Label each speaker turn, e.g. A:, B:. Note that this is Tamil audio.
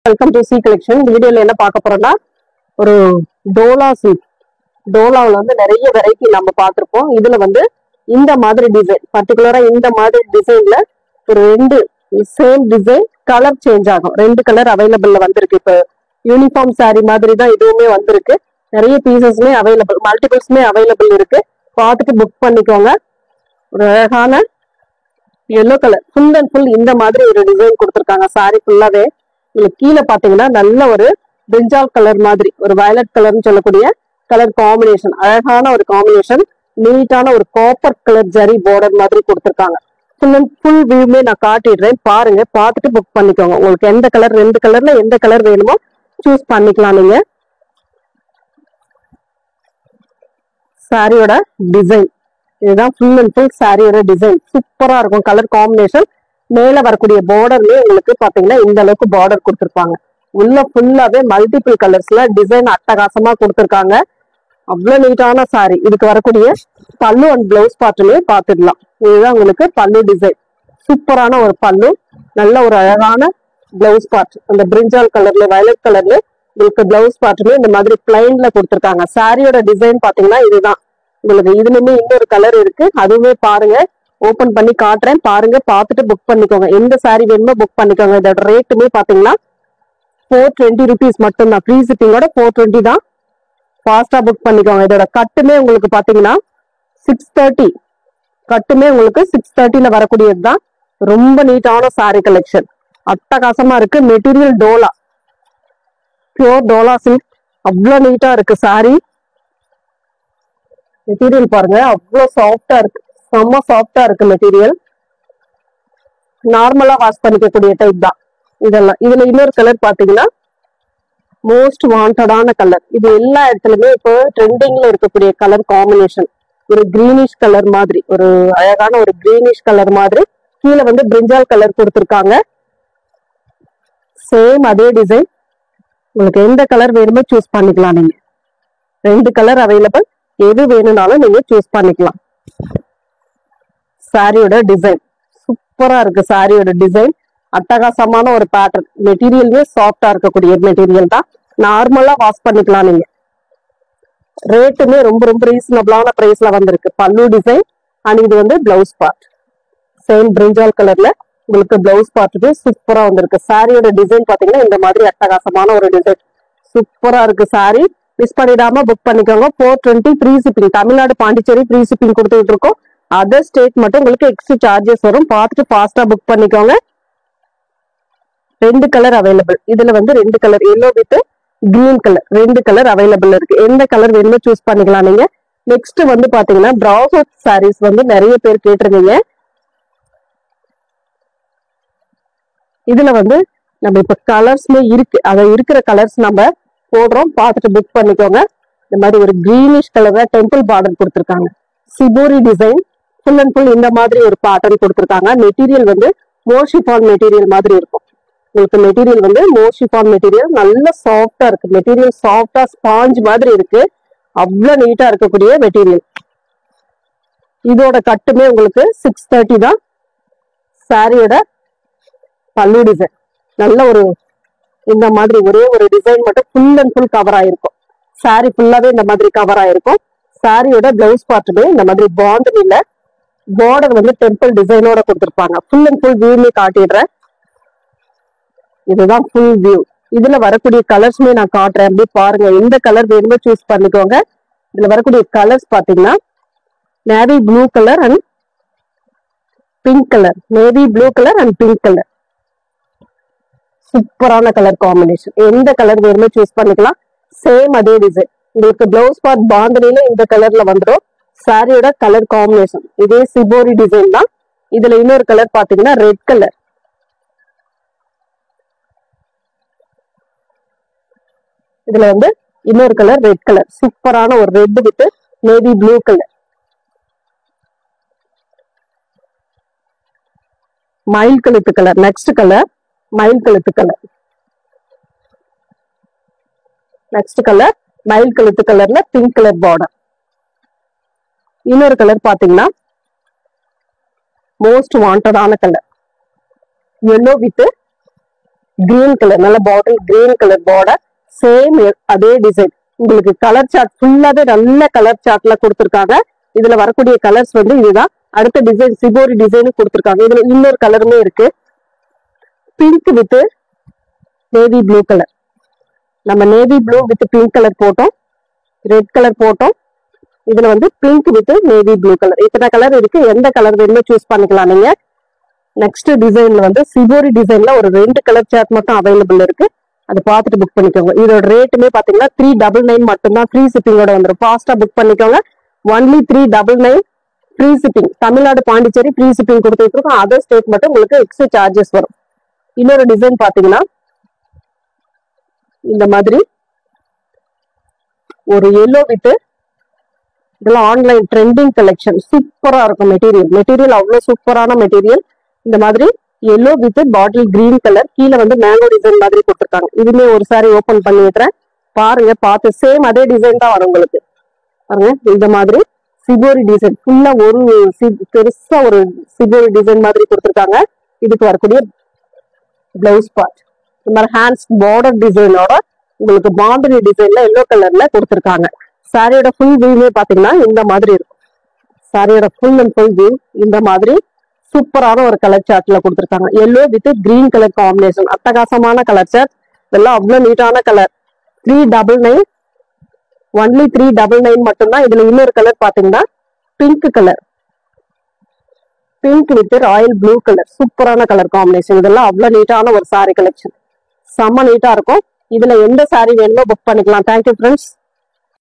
A: Welcome to C collection. இந்த வீடியோல என்ன பார்க்க போறோம்னா ஒரு டோலா சில்க். டோலாவில் வந்து நிறைய வெரைட்டி நம்ம பார்த்துருப்போம். இதுல வந்து இந்த மாதிரி டிசைன், பர்டிகுலரா இந்த மாதிரி டிசைன்ல ஒரு ரெண்டு சேம் டிசைன் கலர் சேஞ்ச் ஆகும். ரெண்டு கலர் அவைலபிள்ல வந்திருக்கு. இப்போ யூனிஃபார்ம் சாரி மாதிரி தான் இதுவுமே வந்திருக்கு. நிறைய பீசஸ்மே அவைலபிள், மல்டிபிள்ஸ்மே அவைலபிள் இருக்கு. பார்த்துட்டு புக் பண்ணிக்கோங்க. ஒரு அழகான yellow colour full and full இந்த மாதிரி ஒரு டிசைன் கொடுத்துருக்காங்க. சாரி ஃபுல்லாவே உங்களுக்கு கீழே பாத்தீங்கன்னா நல்ல ஒரு பிரிஞ்சால் கலர் மாதிரி ஒரு வயலட் கலர்னு சொல்லக்கூடிய கலர் காம்பினேஷன், அழகான ஒரு காம்பினேஷன், நீட்டான ஒரு காப்பர் கலர் ஜரி பார்டர் மாதிரி கொடுத்துருக்காங்க. ஃபுல் அண்ட் ஃபுல் வியூமே நான் காட்டிடுறேன், பாருங்க. பார்த்துட்டு புக் பண்ணிக்கோங்க. உங்களுக்கு எந்த கலர், ரெண்டு கலர்ல எந்த கலர் வேணுமோ சூஸ் பண்ணிக்கலாம் நீங்க. சாரியோட டிசைன் இதுதான், ஃபுல் அண்ட் ஃபுல் சாரியோட டிசைன் சூப்பரா இருக்கும். கலர் காம்பினேஷன் மேல வரக்கூடிய பார்டர்லயே உங்களுக்கு பாத்தீங்கன்னா இந்த அளவுக்கு பார்டர் கொடுத்துருப்பாங்க. உள்ள ஃபுல்லாவே மல்டிபிள் கலர்ஸ்ல டிசைன் அட்டகாசமா கொடுத்துருக்காங்க. அவ்வளவு நீட்டான சாரி. இதுக்கு வரக்கூடிய பல்லு அண்ட் பிளவுஸ் பார்ட்டுமே பார்த்துடலாம். இதுதான் உங்களுக்கு பல்லு டிசைன். சூப்பரான ஒரு பல்லு, நல்ல ஒரு அழகான பிளவுஸ் பார்ட். அந்த பிரிஞ்சால் கலர்ல வயலட் கலர்ல உங்களுக்கு பிளவுஸ் பார்ட்டுமே இந்த மாதிரி பிளைன்ல கொடுத்துருக்காங்க. சாரியோட டிசைன் பாத்தீங்கன்னா இதுதான். உங்களுக்கு இதுலயுமே இன்னொரு கலர் இருக்கு, அதுவுமே பாருங்க. ஓபன் பண்ணி காட்டுறேன், பாருங்க. பார்த்துட்டு புக் பண்ணிக்கோங்க. எந்த சாரி வேணுமோ புக் பண்ணிக்கோங்க. இதோட ரேட்டுமே பாத்தீங்கன்னா 420 rupees மட்டும்தான். ஃப்ரீ ஷிப்பிங்கோட 420 தான். ஃபாஸ்டா புக் பண்ணிக்கோங்க. இதோட கட்டுமே உங்களுக்கு பாத்தீங்கன்னா 630. கட்டுமே உங்களுக்கு 630ல வரக்கூடியது தான். ரொம்ப நீட்டான சாரி கலெக்ஷன், அட்டகாசமா இருக்கு. Material Dola, pure Dola silk. அவ்வளவு நீட்டா இருக்கு சாரி. மெட்டீரியல் பாருங்க, அவ்வளவு சாஃப்டா இருக்கு, செம்ம சாஃப்டா இருக்கு மெட்டீரியல். நார்மலா வாஷ் பண்ணிக்கக்கூடிய டைப் தான் இதெல்லாம். இதுல இன்னொரு கலர் பாத்தீங்கன்னா மோஸ்ட் வாண்டடான கலர். இது எல்லா இடத்துலயுமே இப்போ ட்ரெண்டிங்ல இருக்கக்கூடிய கலர் காம்பினேஷன். ஒரு கிரீனிஷ் கலர் மாதிரி, ஒரு அழகான ஒரு கிரீனிஷ் கலர் மாதிரி. கீழே வந்து பிரிஞ்சால் கலர் கொடுத்துருக்காங்க. சேம் அதே டிசைன். உங்களுக்கு எந்த கலர் வேணுமோ சூஸ் பண்ணிக்கலாம் நீங்க. ரெண்டு கலர் அவைலபிள், எது வேணும்னாலும் நீங்க சூஸ் பண்ணிக்கலாம். சாரியோட டிசைன் சூப்பரா இருக்கு. சாரியோட டிசைன் அட்டகாசமான ஒரு பேட்டர்ன். மெட்டீரியலுமே சாஃப்டா இருக்கக்கூடிய மெட்டீரியல் தான். நார்மலா வாஷ் பண்ணிக்கலாம் நீங்க. ரேட்டுமே ரொம்ப ரொம்ப ரீசனபிளான பிரைஸ்ல வந்திருக்கு. பல்லு டிசைன் அண்ட் இது வந்து பிளவுஸ் பார்ட். சேம் பிரிஞ்சால் கலர்ல உங்களுக்கு பிளவுஸ் பார்ட்டுமே சூப்பரா வந்திருக்கு. சாரியோட டிசைன் பாத்தீங்கன்னா இந்த மாதிரி அட்டகாசமான ஒரு டிசைன் சூப்பரா இருக்கு. சாரி மிஸ் பண்ணிடாம புக் பண்ணிக்கோங்க. 420 free shipping. Tamil Nadu, Pondicherry free shipping கொடுத்துட்டு இருக்கோம். அதர் ஸ்டேட் மட்டும் உங்களுக்கு எக்ஸ்ட்ரா சார்ஜஸ் வரும். பார்த்துட்டு ஃபாஸ்டா புக் பண்ணிக்கோங்க. ரெண்டு கலர் அவைலபிள். இதுல வந்து ரெண்டு colour, yellow with green colour, ரெண்டு கலர் அவைலபிள் இருக்கு. எந்த கலர் வேணுமோ சூஸ் பண்ணிக்கலாம் நீங்க. நெக்ஸ்ட் வந்து பாத்தீங்கன்னா பிராசோ சாரீஸ் வந்து நிறைய பேர் கேட்டிருந்தீங்க. இதுல வந்து நம்ம இப்ப கலர்ஸ்மே இருக்கு, அத இருக்கிற கலர்ஸ் நம்ம போடுறோம். பார்த்துட்டு புக் பண்ணிக்கோங்க. இந்த மாதிரி ஒரு கிரீனிஷ் கலர்ல டெம்பிள் பார்டர் கொடுத்துருக்காங்க. Shibori design full and full இந்த மாதிரி ஒரு பேட்டர்ன் கொடுத்துருக்காங்க. மெட்டீரியல் வந்து மோஷிஃபான் மெட்டீரியல் மாதிரி இருக்கும். உங்களுக்கு மெட்டீரியல் வந்து மோஷிஃபான் மெட்டீரியல், நல்ல சாஃப்டா இருக்கு. மெட்டீரியல் சாஃப்டா ஸ்பாஞ்ச் மாதிரி இருக்கு. அவ்வளவு நீட்டா இருக்கக்கூடிய மெட்டீரியல். இதோட கட்டுமே உங்களுக்கு 630 தான். சாரியோட பல்லு டிசைன் நல்ல ஒரு இந்த மாதிரி ஒரே ஒரு டிசைன் மட்டும் ஃபுல் அண்ட் ஃபுல் கவர் ஆயிருக்கும். சாரி ஃபுல்லாவே இந்த மாதிரி கவர் ஆயிருக்கும். சாரியோட பிளவுஸ் பார்ட்டுமே இந்த மாதிரி பாண்டனில பார்டர் வந்து டெம்பிள் டிசைனோட கொடுத்துருப்பாங்க. ஃபுல் அண்ட் ஃபுல் வியூமே காட்டிடுறேன். இதுதான் ஃபுல் வியூ. இதுல வரக்கூடிய கலர்ஸ்மே நான் காட்டுறேன், அப்படி பாருங்க. எந்த கலர் வேணுமோ சூஸ் பண்ணிக்கோங்க. இதுல வரக்கூடிய கலர்ஸ் பாத்தீங்கன்னா navy blue colour and pink colour, navy blue colour and pink colour. சூப்பரான கலர் காம்பினேஷன். எந்த கலர் வேணுமோ சூஸ் பண்ணிக்கலாம். சேம் அதே டிசைன். உங்களுக்கு பிளவுஸ் பார்ட் பாண்டனில இந்த கலர்ல வந்துடும். சாரியோட கலர் காம்பினேஷன் இதே சிபோரி டிசைன் தான். இதுல இன்னொரு கலர் பாத்தீங்கன்னா ரெட் கலர். இதுல வந்து இன்னொரு கலர் ரெட் கலர், சூப்பரான ஒரு red with navy blue colour. மயில் கழுத்து கலர். நெக்ஸ்ட் கலர் மயில் கழுத்து கலர். நெக்ஸ்ட் கலர் மயில் கழுத்து கலர்ல பிங்க் கலர் பார்டர். இன்னொரு கலர் பாத்தீங்கன்னா மோஸ்ட் வாண்டடான colour yellow with green colour, நல்ல bottle green colour border, same அதே டிசைன். உங்களுக்கு கலர் சார்ட் ஃபுல்லாவே நல்ல கலர் சார்ட்ல கொடுத்துருக்காங்க. இதுல வரக்கூடிய கலர்ஸ் வந்து இதுதான். அடுத்த டிசைன் சிபோரி டிசைன் கொடுத்துருக்காங்க. இதுல இன்னொரு கலருமே இருக்கு, pink with navy blue colour. நம்ம navy blue with pink colour போட்டோம், ரெட் கலர் போட்டோம். இதுல வந்து pink with navy blue colour. இத்தனை கலர் இருக்கு, எந்த கலர் வேணுமோ சூஸ் பண்ணிக்கலாம் நீங்க. நெக்ஸ்ட் டிசைன்ல வந்து சிபோரி டிசைன்ல ஒரு 2 கலர் சார்ட் மட்டும் அவைலபிள் இருக்கு. அதை பார்த்துட்டு புக் பண்ணிக்கோங்க. இதோட ரேட்டுமே பாத்தீங்கன்னா 399 மட்டும்தான். ஃப்ரீ ஷிப்பிங்கோட வந்துடும். ஃபாஸ்டா புக் பண்ணிக்கோங்க. Only 399 free shipping. Tamil Nadu Pondicherry free shipping கொடுத்துட்டு இருக்கோம். அதர் ஸ்டேட் மட்டும் உங்களுக்கு எக்ஸ்ட்ரா சார்ஜஸ் வரும். இன்னொரு டிசைன் பாத்தீங்கன்னா இந்த மாதிரி ஒரு எல்லோ வித், இதெல்லாம் ஆன்லைன் ட்ரெண்டிங் கலெக்ஷன். சூப்பரா இருக்கும் மெட்டீரியல் அவ்வளவு சூப்பரான மெட்டீரியல். இந்த மாதிரி yellow with bottle green colour, கீழே வந்து மேங்கோ டிசைன் மாதிரி கொடுத்துருக்காங்க. இதுமே ஒரு சாரி ஓபன் பண்ணி வைக்கிறேன் பாருங்க. பார்த்து சேம் அதே டிசைன் தான் வரும் உங்களுக்கு. பாருங்க இந்த மாதிரி சிபோரி டிசைன் ஃபுல்லா ஒரு பெருசா ஒரு சிபோரி டிசைன் மாதிரி கொடுத்துருக்காங்க. இதுக்கு வரக்கூடிய பிளவுஸ் பார்ட் இந்த மாதிரி ஹேண்ட்ஸ் பார்டர் டிசைனோட உங்களுக்கு பாந்தினி டிசைன்ல எல்லோ கலர்ல கொடுத்துருக்காங்க. சாரியோட ஃபுல் வியூமே பாத்தீங்கன்னா இந்த மாதிரி இருக்கும். சாரியோட ஃபுல் அண்ட் ஃபுல் வியூ இந்த மாதிரி சூப்பரான ஒரு கலர் சார்ட்ல கொடுத்துருக்காங்க. Yellow with green colour combination, அட்டகாசமான கலர் சார்ட். இதெல்லாம் அவ்வளவு நீட்டான கலர். 399 ஒன்லி 399 மட்டும்தான். இதுல இன்னொரு கலர் பாத்தீங்கன்னா pink colour, pink with Royal blue colour, சூப்பரான கலர் காம்பினேஷன். இதெல்லாம் அவ்வளவு நீட்டான ஒரு சாரி கலெக்ஷன், செம்ம நீட்டா இருக்கும். இதுல எந்த சாரி வேணுமோ புக் பண்ணிக்கலாம். Thank you friends.